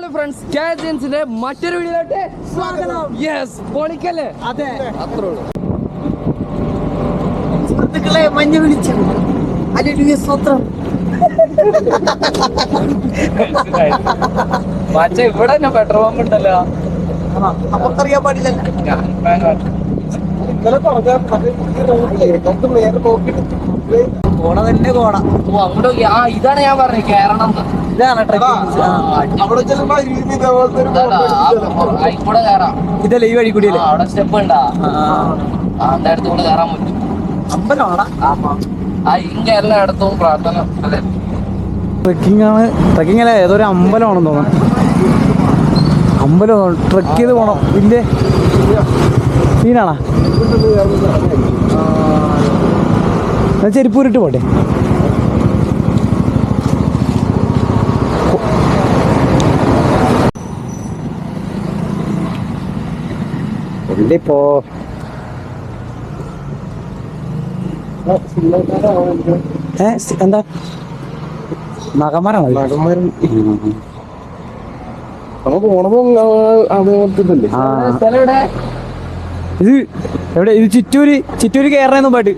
Hello friends, കാസിൻസിന്റെ മറ്റൊരു വീഡിയോയിലോട്ട് സ്വാഗതം. യെസ്, പൊളിക്കല്ലേ? അതെ, അത്രേ ഉള്ളൂ. സുഹൃത്തുക്കളെ, മഞ്ഞ വിളിച്ചു സ്വത്രം. മറ്റേ ഇവിടെ തന്നെ പെട്രോൾ പമ്പ് ഉണ്ടല്ലോ, നമുക്കറിയാൻ പാടില്ലല്ലോ. കോട തന്നെ കോട. അങ്ങോട്ട് ഇതാണ് ഞാൻ പറഞ്ഞത്, കേറണം. ഇതാണ് ഇവിടെ കയറാം. ഇതല്ലേ ഈ വഴി കൂടിയല്ലേ? അവിടെ സ്റ്റെപ്പ് ഉണ്ടാ, അതിന്റെ അടുത്ത് കൂടെ കയറാൻ പറ്റും. അമ്പലമാണ്. ഇങ്ങ എല്ലായിടത്തും പ്രാർത്ഥന അല്ലെ, ട്രെക്കിംഗ് ആണ്. ട്രെക്കിംഗ് അല്ലേ, ഏതൊരു അമ്പലമാണെന്ന് തോന്നുന്നു. അമ്പലം ട്രെക്ക് ചെയ്ത് പോണം. വലിയ സീനാണാ. ചെരുപ്പൂരിട്ട് പോട്ടെ. ഇപ്പോ എന്താ നഗമരാണോ? ഇത് എവിടെ? ഇത് ചിറ്റൂര് കയറണമെന്നും പാട്ട്.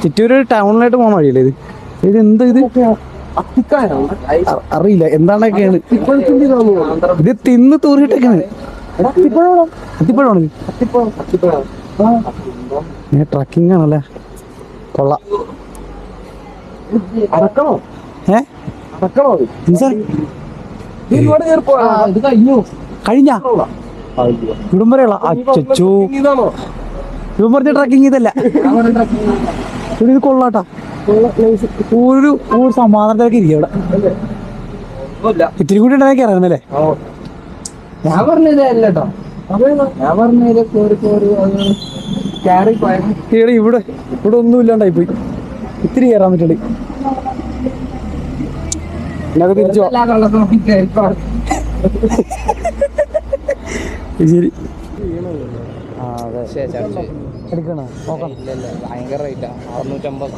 ചിറ്റൂര് ടൗണിലായിട്ട് പോണ വഴിയല്ലേ ഇത്? ഇത് എന്താ ഇത്? അറിയില്ല എന്താണൊക്കെയാണ് ഇത്. തിന്ന് തൂറിയിട്ടൊക്കെയാണ്. ട്രക്കിംഗ് ആണല്ലേ, കൊള്ളാം. കഴിഞ്ഞ ഇവിടം വരെയുള്ള അച്ചോ ഇവൻ പറഞ്ഞ ട്രക്കിംഗ് ഇതല്ല. ഇത് കൊള്ളാട്ടാ. ഒരു സമാധാനത്തിലൊക്കെ ഇരിക്കും ഇവിടെ. ഇത്തിരി കൂടി ഉണ്ടാക്കി കയറായിരുന്നല്ലേ? ഞാൻ പറഞ്ഞത് അല്ലട്ടോ, ഞാൻ പറഞ്ഞത് ഇവിടെ ഒന്നും ഇല്ലാണ്ടായി പോയി. ഇത്തിരി കയറാൻ പറ്റുള്ളൂ. തിരിച്ചു ശരി. എടുക്കണോ? നോക്കണം. ഭയങ്കര റേറ്റാ, 650.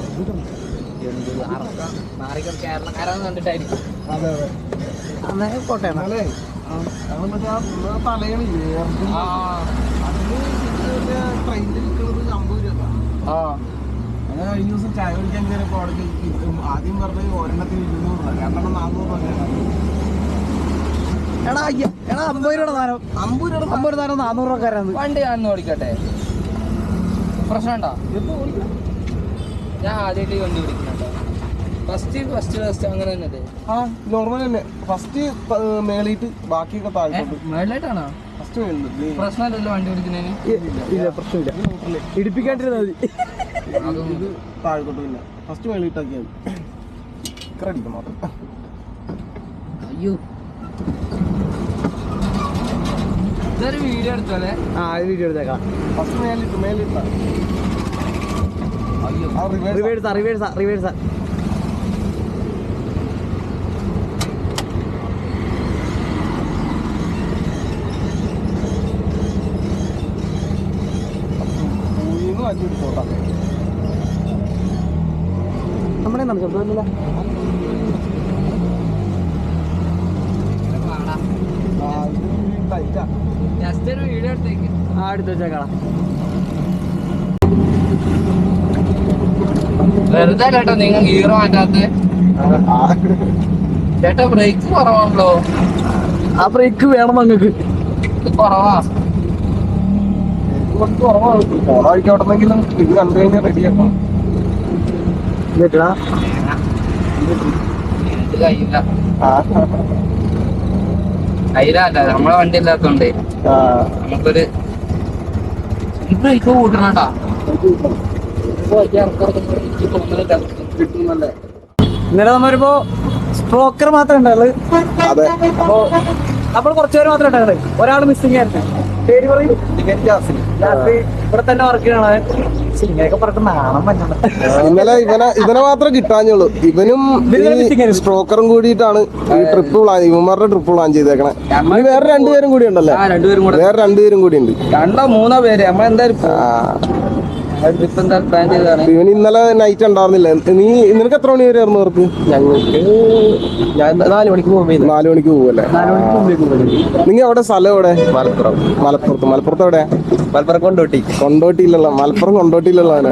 കേരളക്കാരാന്ന് കണ്ടിട്ടായിരിക്കും. കോട്ടെ കഴിഞ്ഞ ദിവസം ചായ കുടിക്കാൻ കയറിയപ്പോ ആദ്യം പറഞ്ഞത് ഒരെണ്ണത്തിന് 200 രൂപ, 2 400 എടാ 50 രൂപ സാധനം. 50 സാധനം 400 രൂപക്കാരാണ്. വണ്ടി ഞാൻ ഓടിക്കട്ടെ, പ്രശ്നമുണ്ടോ? ഞാൻ ആദ്യമായിട്ട് വണ്ടി ഓടിക്കുന്നുണ്ടോ? ഫസ്റ്റ് അങ്ങനെ തന്നെ. നോർമൽ തന്നെ. ഫസ്റ്റ് മേളിയിട്ട് ബാക്കിയൊക്കെ താഴോട്ട്. മേളിലായിട്ടാണോ ഫസ്റ്റ് മേളിൽ? പ്രശ്നമല്ലല്ലോ വണ്ടി ഓടിക്കുന്നതിന്. ഇല്ല, പ്രശ്നമില്ല. ഇടിപ്പിക്കാണ്ടിരുന്നാൽ മതി. ഇത് താഴോട്ട് ഇല്ല, ഫസ്റ്റ് മേളിയിട്ടാക്കിയാൽ അടിക്കും മാത്രം. അയ്യോ, ഇതൊരു വീഡിയോ എടുത്തോല്ലേ? വീഡിയോ എടുത്തേക്കാം. ഫസ്റ്റ് മേളിട്ടാ. റിവേഴ്സാ. നമ്മുടെ ശബ്ദമില്ല. ജസ്റ്റ് ഒരു വീഡിയോ എടുത്തേക്ക്. എടുത്ത് വെച്ചേക്കാം. വെറുതെ കേട്ടോ നിങ്ങൾ ഹീറോ മാറ്റാത്ത ചേട്ടാ. ബ്രേക്ക് കുറവാണല്ലോ. ആ ബ്രേക്ക് വേണം നിങ്ങൾക്ക്. ഇത് കുറവാ. പോണ വഴിക്ക് ഓടണമെങ്കിലും ഇത് കണ്ടു കഴിഞ്ഞാൽ റെഡിയാക്കണം. കയ്യിലല്ല, നമ്മളെ വണ്ടി ഇല്ലാത്തോണ്ടേ നമുക്കൊരു ബ്രേക്ക് കൂട്ടണട്ടാ. ഇന്നലെ നമ്മളിപ്പോ സ്ട്രോക്കർ മാത്രമേ ഉണ്ടാവുള്ളൂ. അപ്പോ നമ്മൾ കുറച്ചുപേര് മാത്രമേ ഉണ്ടാവുള്ളൂ. ഒരാൾ മിസ്സിംഗ് ആയിരുന്നു. പേര് പറയും. ഇവിടെ തന്നെ വർക്ക് ചെയ്യണം. ഇങ്ങനെയൊക്കെ പറഞ്ഞിട്ട് നാണം പറ്റുന്നുണ്ട്. ഇന്നലെ ഇവനെ മാത്രമേ കിട്ടാഞ്ഞുള്ളൂ. ഇവനും സ്ട്രോക്കറും കൂടിയിട്ടാണ് ഈ ട്രിപ്പ് പ്ലാൻ, ഇവന്മാരുടെ ട്രിപ്പ് പ്ലാൻ ചെയ്തേക്കണേ. വേറെ 2 പേരും കൂടി ഉണ്ടല്ലേ? വേറെ 2 പേരും കൂടി ഉണ്ട്. 2 3 പേര്. നമ്മളെന്തായാലും ഇവന് ഇന്നലെ നൈറ്റ് ഉണ്ടായിരുന്നില്ല. നിനക്ക് എത്ര മണി വരെ ആയിരുന്നു വർക്ക്? ഞങ്ങൾക്ക് ഞാൻ 4 മണിക്ക് പോകുമ്പോ 4 മണിക്ക് പോവല്ലേ? നിങ്ങൾ എവിടെ സ്ഥലം എവിടെ? മലപ്പുറത്ത് എവിടെ? മലപ്പുറം കൊണ്ടോട്ടിയിലുള്ള മലപ്പുറം കൊണ്ടോട്ടിയിലുള്ളവനെ.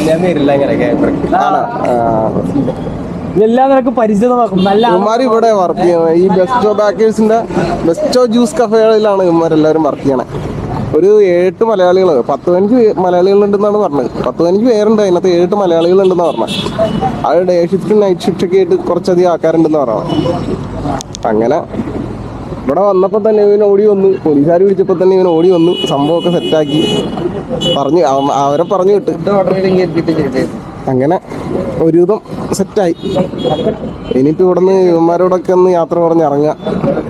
ഞാൻ വരില്ല അങ്ങനെയൊക്കെ. എല്ലാം നിനക്ക് പരിചിതമാക്കും. നല്ല ഇവന്മാര് ഇവിടെ വർക്ക് ചെയ്യണം. ഈ ബെസ്റ്റോ ബാക്കേഴ്സിന്റെ ബെസ്റ്റോ ജ്യൂസ് കഫേകളിലാണ് ഇവന്മാരെല്ലാവരും വർക്ക് ചെയ്യണേ. ഒരു 7 മലയാളികൾ, 10-15 മലയാളികളുണ്ടെന്നാണ് പറഞ്ഞത്. 10-15 പേരുണ്ട്, അതിനകത്ത് 7 മലയാളികളുണ്ടെന്നാണ് പറഞ്ഞത്. അത് ഡേ ഷിഫ്റ്റും നൈറ്റ് ഷിഫ്റ്റ് ഒക്കെ ആയിട്ട് കുറച്ചധികം ആൾക്കാരുണ്ടെന്ന് പറയണം. അങ്ങനെ ഇവിടെ വന്നപ്പോൾ തന്നെ ഇവന് ഓടി വന്നു. പോലീസുകാർ വിളിച്ചപ്പോൾ തന്നെ ഇവന് ഓടി വന്നു. സംഭവമൊക്കെ സെറ്റാക്കി അവരെ പറഞ്ഞു വിട്ട്. അങ്ങനെ ഒരുവിധം സെറ്റായി. ഇനിയിപ്പോൾ ഇവിടുന്ന് ഇവന്മാരോടൊക്കെ ഒന്ന് യാത്ര പറഞ്ഞ് ഇറങ്ങുക.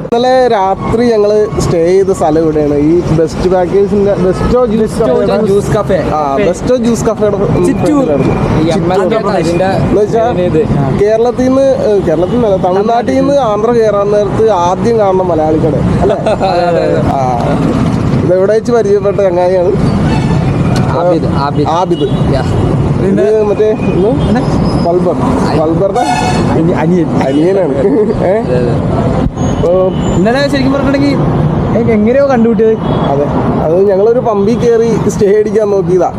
ഇന്നലെ രാത്രി ഞങ്ങള് സ്റ്റേ ചെയ്ത സ്ഥലം ഇവിടെയാണ്. ഈ ബെസ്റ്റ് പാക്കേജിന്റെ Besto Juice Cafe. Besto Juice കഫേയുടെ കേരളത്തിൽ നിന്നല്ല, തമിഴ്നാട്ടിൽ നിന്ന് ആന്ധ്ര കയറാൻ നേരത്ത് ആദ്യം കാണുന്ന മലയാളിക്കട അല്ലേ? ഇതെവിടെ വെച്ച് പരിചയപ്പെട്ട ചങ്ങാതിയാണ് ആബിദ്. ഇത് മറ്റേ പൽബറുടെ അനിയനാണ്. ഇന്നലെ ശരിക്കും പറഞ്ഞിട്ടുണ്ടെങ്കിൽ എങ്ങനെയോ കണ്ടുപിട്ടിയത്. അതെ, അത് ഞങ്ങളൊരു പമ്പിൽ കയറി സ്റ്റേ അടിക്കാൻ നോക്കിയതാ.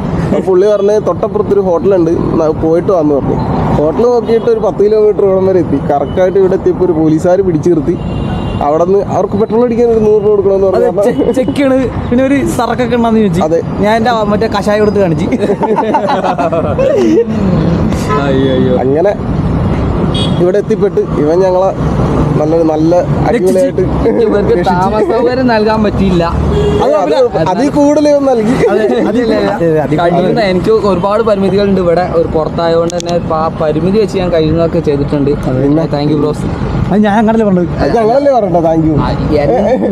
പുള്ളി പറഞ്ഞ് തൊട്ടപ്പുറത്തൊരു ഹോട്ടലുണ്ട്, പോയിട്ട് വന്നു പറഞ്ഞു. ഹോട്ടൽ നോക്കിയിട്ട് ഒരു 10 കിലോമീറ്റർ ഇവിടം വരെ എത്തി. കറക്റ്റായിട്ട് ഇവിടെ എത്തിയപ്പോൾ ഒരു പോലീസുകാർ പിടിച്ചു നിർത്തി. അവിടെ നിന്ന് അവർക്ക് പെട്രോൾ അടിക്കാൻ ഒരു 100 രൂപ കൊടുക്കണമെന്ന് പറഞ്ഞു. ചെക്കാണ്. പിന്നെ ഒരു സറക്കൊക്കെ ഉണ്ടെന്ന് ചോദിച്ചു. അതെ, ഞാൻ എൻ്റെ മറ്റേ കഷായം കൊടുത്ത് കാണിച്ചു. അങ്ങനെ ഇവിടെ എത്തിപ്പെട്ട് ഇവൻ ഞങ്ങളെ നല്ല അടിപൊളിയായിട്ട് ഇവർക്ക് താമസ സൗകര്യം നൽകാൻ പറ്റിയില്ല. അതിൽ കൂടുതൽ നൽകി. കഴിയുന്ന എനിക്ക് ഒരുപാട് പരിമിതികളുണ്ട് ഇവിടെ. ഒരു പുറത്തായതുകൊണ്ട് തന്നെ ആ പരിമിതി വെച്ച് ഞാൻ കഴിയുന്നതൊക്കെ ചെയ്തിട്ടുണ്ട്. Thank you bros. അത് ഞാൻ അങ്ങനല്ലേ പറഞ്ഞത്. ഞങ്ങളല്ലേ പറയണ്ട താങ്ക് യു.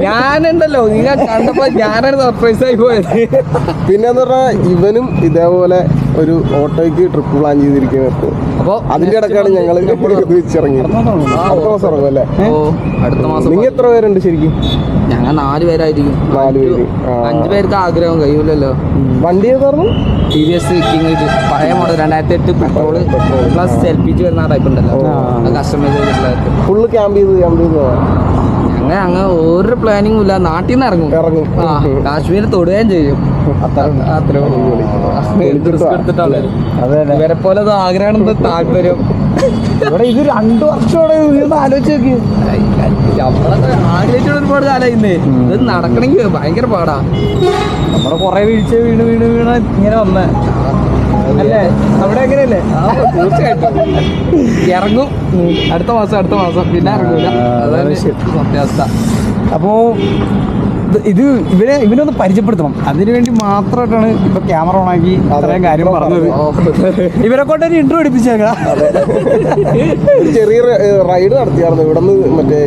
ഞാനുണ്ടല്ലോ, നിങ്ങൾ കണ്ടപ്പോ ഞാനാണ് സർപ്രൈസ് ആയി പോയത്. പിന്നെന്ന് പറഞ്ഞാൽ ഇവനും ഇതേപോലെ ഒരു ഓട്ടോയ്ക്ക് ട്രിപ്പ് പ്ലാൻ ചെയ്തിരിക്കുന്നത്. അപ്പൊ അതിന്റെ ഇടക്കാണ് ഞങ്ങൾ തിരിച്ചിറങ്ങി. അടുത്ത മാസം ഇറങ്ങും അല്ലേ? അടുത്ത മാസം. നിങ്ങൾ എത്ര പേരുണ്ട് ശരിക്കും? ഞങ്ങൾ 4 പേരായിരിക്കും. 4 പേര്. 5 പേർക്ക് ആഗ്രഹം കഴിയൂലല്ലോ. വണ്ടി ഏതായിരുന്നു? TVS കിങ്, പഴയ മോഡൽ 2008 പെട്രോള് പ്ലസ് LPG വരുന്ന ടൈപ്പ് ഉണ്ടല്ലോ, കസ്റ്റമൈസ് ചെയ്തിട്ടുള്ളതായിട്ട്. ഫുള്ള് ക്യാമ്പ് ചെയ്ത് ഞങ്ങൾ ഒരു പ്ലാനിങ്ങും ഇല്ല, നാട്ടിൽ നിന്ന് ഇറങ്ങും. കാശ്മീർ തൊടുകയും ചെയ്യും. ഇവരെ പോലെ ആഗ്രഹമാണ്, താല്പര്യം. ഇവിടെ ഇത് 2 വർഷത്തോടെ ആലോചിച്ച് നോക്കി. നമ്മളൊക്കെ ആഗ്രഹിച്ചുള്ള ഒരുപാട് കാലമായിരുന്നേ. ഇത് നടക്കണമെങ്കിൽ ഭയങ്കര പാടാ. നമ്മളെ കുറെ വീഴ്ച വീണ് ഇങ്ങനെ വന്നേ അല്ലേ? അവിടെ എങ്ങനെയല്ലേ? തീർച്ചയായിട്ടും ഇറങ്ങും. അടുത്ത മാസം പിന്നെ ഇറങ്ങൂല. അതാണ് സത്യാവസ്ഥ. അപ്പോൾ ഇത് ഇവനൊന്ന് പരിചയപ്പെടുത്തണം. അതിനുവേണ്ടി മാത്രമായിട്ടാണ് ഇപ്പൊ ക്യാമറ ഓണാക്കി അത്രയും കാര്യം പറഞ്ഞത്. ഇവരെ കൊണ്ടൊരു ഇന്റർവ്യൂ എടുപ്പിച്ചേക്കാം. ചെറിയ റൈഡ് നടത്തിയായിരുന്നു ഇവിടുന്ന്. മറ്റേ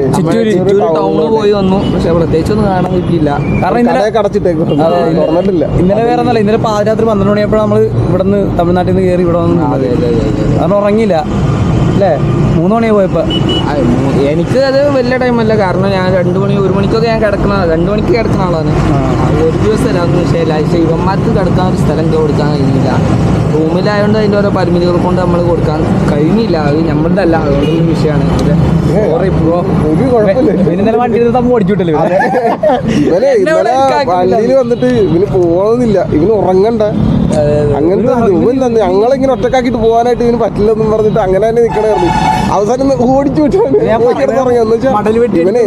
ടൗണിൽ പോയി വന്നു, പക്ഷെ പ്രത്യേകിച്ചൊന്നും കാണാൻ കിട്ടിയില്ല. കാരണം ഇന്നലെ കടച്ചിട്ടേക്കും തുറന്നിട്ടില്ല. ഇന്നലെ വേറെ ഒന്നല്ല, ഇന്നലെ പാതിരാത്രി 12 മണിയപ്പോഴാണ് നമ്മൾ ഇവിടുന്ന് തമിഴ്നാട്ടിൽ നിന്ന് കയറി ഇവിടെ വന്ന്. കാരണം ഉറങ്ങിയില്ല അല്ലേ? 3 മണിയായി പോയപ്പോ. എനിക്ക് അത് വലിയ ടൈമല്ല, കാരണം ഞാൻ 2 മണി 1 മണിക്കൊക്കെ ഞാൻ 2 മണിക്ക് കിടക്കുന്ന ആളാണ്. ഒരു ദിവസമല്ല, അതൊന്നും വിഷയമില്ല. പക്ഷേ ഇവന്മാർക്ക് കിടക്കാൻ ഒരു സ്ഥലം കൊടുക്കാൻ കഴിഞ്ഞില്ല. റൂമിലായതുകൊണ്ട് അതിൻ്റെ ഓരോ പരിമിതികൾ കൊണ്ട് നമ്മൾ കൊടുക്കാൻ കഴിഞ്ഞില്ല. അത് നമ്മളുടെ അല്ല, അതുകൊണ്ടൊരു വിഷയമാണ്. ഇന്നലെ വണ്ടി ഓടിച്ചിട്ടില്ല. വണ്ടിയിൽ വന്നിട്ട് ഇവന് പോകണമെന്നില്ല, ഇവന് ഉറങ്ങണ്ട. അങ്ങനത്തെ ഞങ്ങളിങ്ങനെ ഒറ്റക്കാക്കിട്ട് പോകാനായിട്ട് ഇതിന് പറ്റില്ലെന്നും പറഞ്ഞിട്ട് അങ്ങനെ തന്നെ നിൽക്കണമായിരുന്നു. അവസാനം ഓടിച്ചു വിട്ടു. ഇവനെ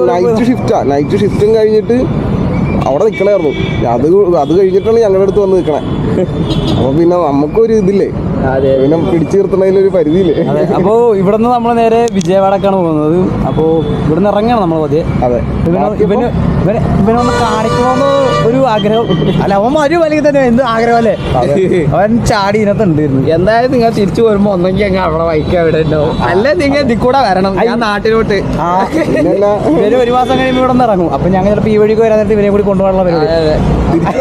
നൈറ്റ് ഷിഫ്റ്റും കഴിഞ്ഞിട്ട് അവിടെ നിൽക്കണമായിരുന്നു. അത് കഴിഞ്ഞിട്ടാണ് ഞങ്ങളുടെ അടുത്ത് വന്ന് നിൽക്കണേ. അപ്പൊ പിന്നെ നമുക്കൊരു ഇതില്ലേ, പിന്നെ പിടിച്ചു നിർത്തണതിലൊരു പരിധിയില്ലേ. അപ്പോ ഇവിടുന്ന് നമ്മൾ നേരെ വിജയവാഡക്കാണ് പോകുന്നത്. അപ്പോ ഇവിടുന്ന് ഇറങ്ങണം നമ്മൾ പതിയെ. അതെ, ഇവനൊന്ന് കാണിക്കണമെന്ന് ഒരു ആഗ്രഹം. അല്ല, അവൻ ഒരു വലിയ തന്നെ എന്ത് ആഗ്രഹം അല്ലേ? അവൻ ചാടി ഇതിനകത്ത് ഉണ്ടായിരുന്നു. എന്തായാലും നിങ്ങൾ തിരിച്ചു വരുമ്പോ ഒന്നെങ്കിൽ അങ്ങ് അവിടെ വൈക്ക് എവിടെ ഉണ്ടാവും, അല്ലെ നിങ്ങൾ ഇതിൽ കൂടെ വരണം. ഞാൻ നാട്ടിലോട്ട് ഇവര് 1 മാസം കഴിയുമ്പോൾ ഇവിടെ നിന്ന് ഇറങ്ങും. അപ്പൊ ഞങ്ങൾ ചിലപ്പോൾ ഈ വഴിക്ക് വരാൻ നേരത്തെ ഇവരെ കൂടി കൊണ്ടുപോകാനുള്ള പരിപാടി.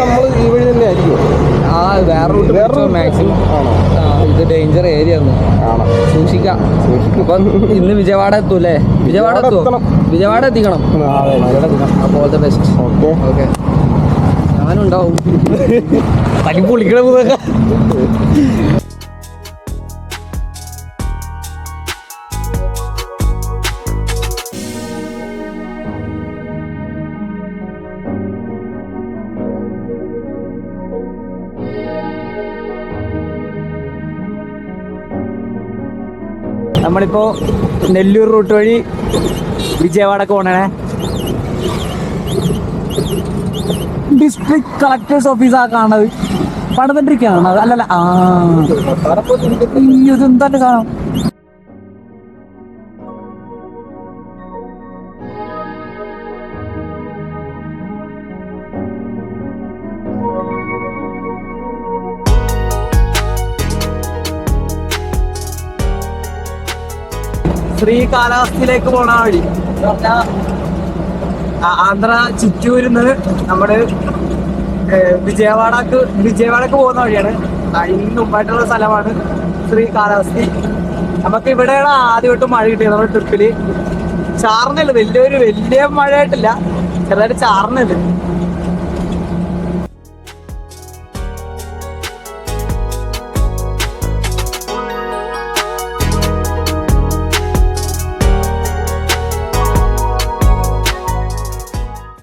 നമ്മൾ ഈ വഴി തന്നെ ആയിരിക്കും. വേറെ മാക്സിമം ഇത് ഡേഞ്ചർ ഏരിയ ഒന്ന് സൂക്ഷിക്കാം. അപ്പൊ ഇന്ന് വിജയവാഡ എത്തൂല്ലേ? വിജയവാഡ എത്തിക്കണം. അപ്പോൾ ഓൾ ദ ബെസ്റ്റ്. ഓക്കെ, ഞാനുണ്ടാവും. തനി പൊളിക്കണ മുതൊക്കെ. നമ്മളിപ്പോ നെല്ലൂർ റൂട്ട് വഴി വിജയവാഡക്ക് പോണേ. ഡിസ്ട്രിക്ട് കളക്ടേഴ്സ് ഓഫീസാ കാണുന്നത്. പണിതിട്ടിരിക്കുകയാണ് അല്ലല്ല. ഇതെന്താ കാണാം. ശ്രീകാലാവസ്ഥയിലേക്ക് പോണ വഴി ആന്ധ്ര ചിറ്റൂരിന്ന് നമ്മുടെ വിജയവാഡക്ക് പോകുന്ന വഴിയാണ്. അതിന് മുമ്പായിട്ടുള്ള സ്ഥലമാണ് ശ്രീകാലാവസ്ഥ. നമുക്ക് ഇവിടെയാണ് ആദ്യമായിട്ട് മഴ കിട്ടിയത് നമ്മുടെ ട്രിപ്പില്. ചാർന്നല്ല, വലിയ മഴയായിട്ടില്ല, ചെറുതായിട്ട് ചാർന്നല്ല.